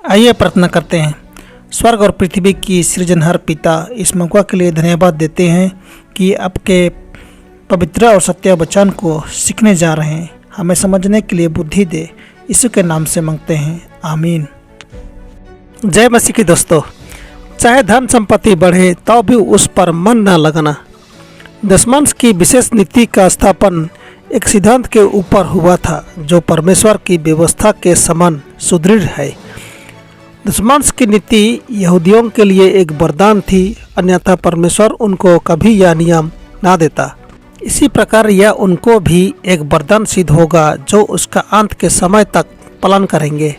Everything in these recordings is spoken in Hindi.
आइए प्रार्थना करते हैं। स्वर्ग और पृथ्वी की सृजनहार पिता, इस मौका के लिए धन्यवाद देते हैं कि आपके पवित्र और सत्य वचन को सीखने जा रहे हैं। हमें समझने के लिए बुद्धि दे, यीशु के नाम से मांगते हैं, आमीन। जय मसीह की दोस्तों, चाहे धन संपत्ति बढ़े तो भी उस पर मन न लगाना। दशमांश की विशेष नीति का स्थापन एक सिद्धांत के ऊपर हुआ था जो परमेश्वर की व्यवस्था के समान सुदृढ़ है। दशमांश की नीति यहूदियों के लिए एक वरदान थी, अन्यथा परमेश्वर उनको कभी यह नियम ना देता। इसी प्रकार यह उनको भी एक वरदान सिद्ध होगा जो उसका अंत के समय तक पालन करेंगे।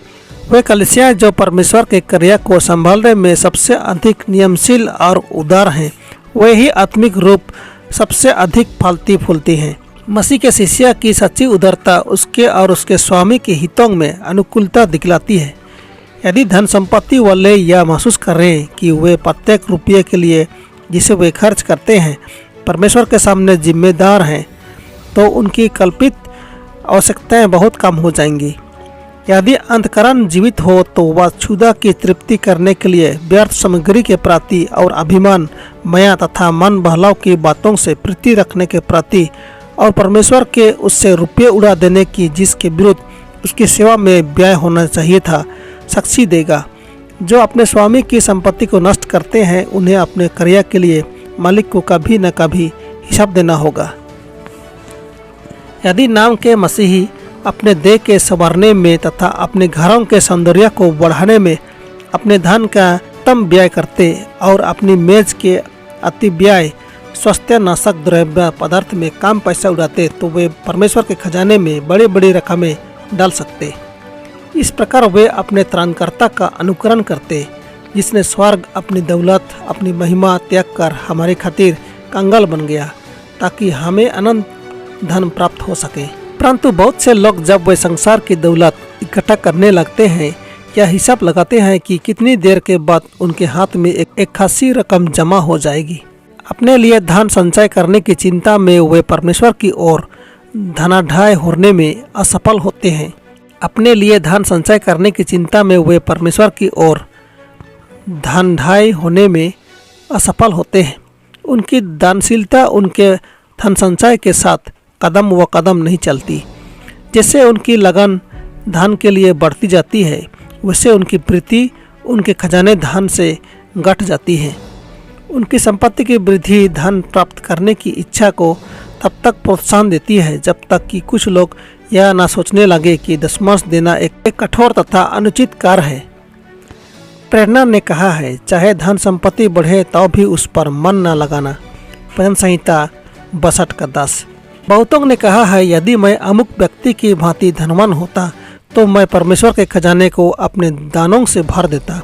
वे कलीसियाएं जो परमेश्वर के क्रिया को संभालने में सबसे अधिक नियमशील और उदार हैं, वे ही आत्मिक रूप सबसे अधिक फलती फूलती हैं। मसीह के शिष्य की सच्ची उदारता उसके और उसके स्वामी के हितों में अनुकूलता दिखलाती है। यदि धन संपत्ति वाले यह महसूस करें कि वे प्रत्येक रुपये के लिए जिसे वे खर्च करते हैं परमेश्वर के सामने जिम्मेदार हैं, तो उनकी कल्पित आवश्यकताएं बहुत कम हो जाएंगी। यदि अंतःकरण जीवित हो तो वह क्षुधा की तृप्ति करने के लिए व्यर्थ सामग्री के प्रति और अभिमान, माया तथा मन बहलाव की बातों से प्रीति रखने के प्रति और परमेश्वर के उससे रुपये उड़ा देने की जिसके विरुद्ध उसकी सेवा में व्यय होना चाहिए था, साक्षी देगा। जो अपने स्वामी की संपत्ति को नष्ट करते हैं उन्हें अपने क्रिया के लिए मालिक को कभी न कभी हिसाब देना होगा। यदि नाम के मसीही अपने देह के संवारने में तथा अपने घरों के सौंदर्य को बढ़ाने में अपने धन का उत्तम व्यय करते और अपनी मेज के अति व्यय स्वास्थ्यनाशक द्रव्य पदार्थ में कम पैसा उड़ाते, तो वे परमेश्वर के खजाने में बड़ी बड़ी रकमें डाल सकते। इस प्रकार वे अपने त्राणकर्ता का अनुकरण करते, जिसने स्वर्ग अपनी दौलत, अपनी महिमा त्याग कर हमारे खातिर कंगाल बन गया ताकि हमें अनंत धन प्राप्त हो सके। परंतु बहुत से लोग जब वे संसार की दौलत इकट्ठा करने लगते हैं या हिसाब लगाते हैं कि कितनी देर के बाद उनके हाथ में एक खासी रकम जमा हो जाएगी, अपने लिए धन संचय करने की चिंता में वे परमेश्वर की ओर धनाढ्य होने में असफल होते हैं। अपने लिए धन संचय करने की चिंता में वे परमेश्वर की ओर धनाढ्य होने में असफल होते हैं। उनकी दानशीलता उनके धन संचय के साथ कदम व कदम नहीं चलती। जैसे उनकी लगन धन के लिए बढ़ती जाती है, वैसे उनकी प्रीति उनके खजाने धन से घट जाती है। उनकी संपत्ति की वृद्धि धन प्राप्त करने की इच्छा को तब तक प्रोत्साहन देती है जब तक कि कुछ लोग यह ना सोचने लगे कि दशमांश देना एक कठोर तथा अनुचित कार्य है। प्रेरणा ने कहा है, चाहे धन संपत्ति बढ़े तो भी उस पर मन न लगाना। भजन संहिता 62 का 10। बहुतों ने कहा है, यदि मैं अमुक व्यक्ति की भांति धनवान होता तो मैं परमेश्वर के खजाने को अपने दानों से भर देता।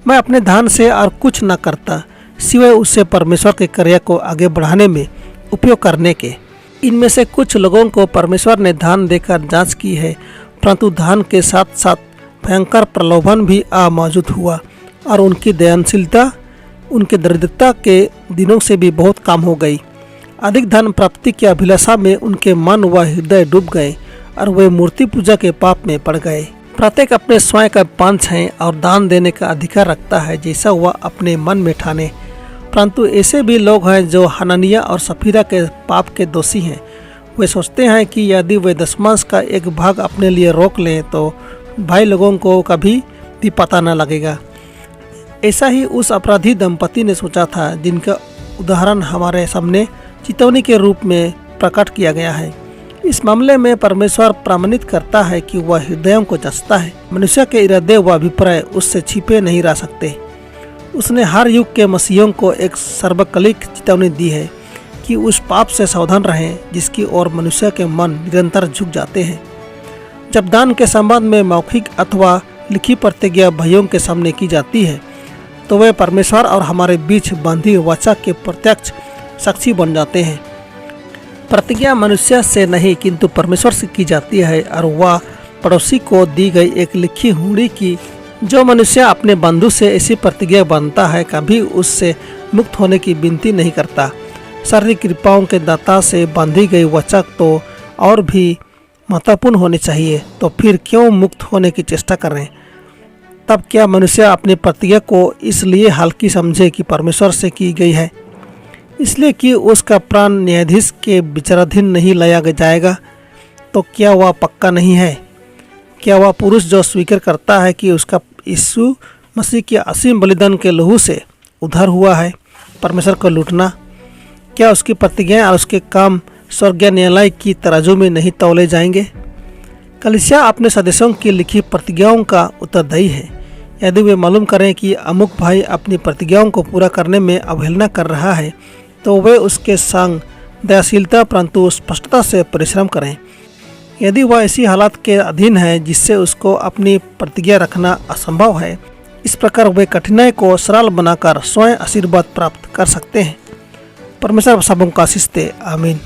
मैं अपने धन से और कुछ न करता सिवाय उससे परमेश्वर के कार्य को आगे बढ़ाने में उपयोग करने के। इनमें से कुछ लोगों को परमेश्वर ने धन देकर जांच की है, परंतु धन के साथ साथ भयंकर प्रलोभन भी मौजूद हुआ और उनकी दयानशीलता उनके दरिद्रता के दिनों से भी बहुत कम हो गई। अधिक धन प्राप्ति की अभिलाषा में उनके मन व हृदय डूब गए और वे मूर्ति पूजा के पाप में पड़ गए। प्रत्येक अपने स्वयं का पंच है और दान देने का अधिकार रखता है जैसा वह अपने मन में ठाने। परंतु ऐसे भी लोग हैं जो हननिया और सफीरा के पाप के दोषी हैं। वे सोचते हैं कि यदि वे दशमांश का एक भाग अपने लिए रोक लें तो भाई लोगों को कभी भी पता न लगेगा। ऐसा ही उस अपराधी दंपति ने सोचा था जिनका उदाहरण हमारे सामने चेतावनी के रूप में प्रकट किया गया है। इस मामले में परमेश्वर प्रमाणित करता है कि वह हृदयों को जांचता है। मनुष्य के इरादे व अभिप्राय उससे छिपे नहीं रह सकते। उसने हर युग के मसीहों को एक सार्वकालिक चेतावनी दी है कि उस पाप से सावधान रहें जिसकी ओर मनुष्य के मन निरंतर झुक जाते हैं। जब दान के संबंध में मौखिक अथवा लिखी प्रतिज्ञा भाइयों के सामने की जाती है तो वे परमेश्वर और हमारे बीच बांधी वाचा के प्रत्यक्ष साक्षी बन जाते हैं। प्रतिज्ञा मनुष्य से नहीं किंतु परमेश्वर से की जाती है और वह पड़ोसी को दी गई एक लिखी हुंडी की। जो मनुष्य अपने बंधु से ऐसी प्रतिज्ञा बांधता है कभी उससे मुक्त होने की विनती नहीं करता। शारीरिक कृपाओं के दाता से बांधी गई वचक तो और भी महत्वपूर्ण होनी चाहिए, तो फिर क्यों मुक्त होने की चेष्टा करें। तब क्या मनुष्य अपनी प्रतिज्ञा को इसलिए हल्की समझे कि परमेश्वर से की गई है, इसलिए कि उसका प्राण न्यायाधीश के विचाराधीन नहीं लाया जाएगा, तो क्या वह पक्का नहीं है? क्या वह पुरुष जो स्वीकार करता है कि उसका यीशु मसीह के असीम बलिदान के लहू से उद्धार हुआ है परमेश्वर को लूटना, क्या उसकी प्रतिज्ञा और उसके काम स्वर्गीय न्यायालय की तराजू में नहीं तौले जाएंगे? कलीसिया अपने सदस्यों की लिखी प्रतिज्ञाओं का उत्तरदायी है। यदि वे मालूम करें कि अमुक भाई अपनी प्रतिज्ञाओं को पूरा करने में अवहेलना कर रहा है, तो वे उसके संग दयाशीलता परंतु स्पष्टता से परिश्रम करें। यदि वह ऐसी हालात के अधीन है जिससे उसको अपनी प्रतिज्ञा रखना असंभव है, इस प्रकार वे कठिनाई को सरल बनाकर स्वयं आशीर्वाद प्राप्त कर सकते हैं। परमेश्वर सबों को आशीष दे। आमीन।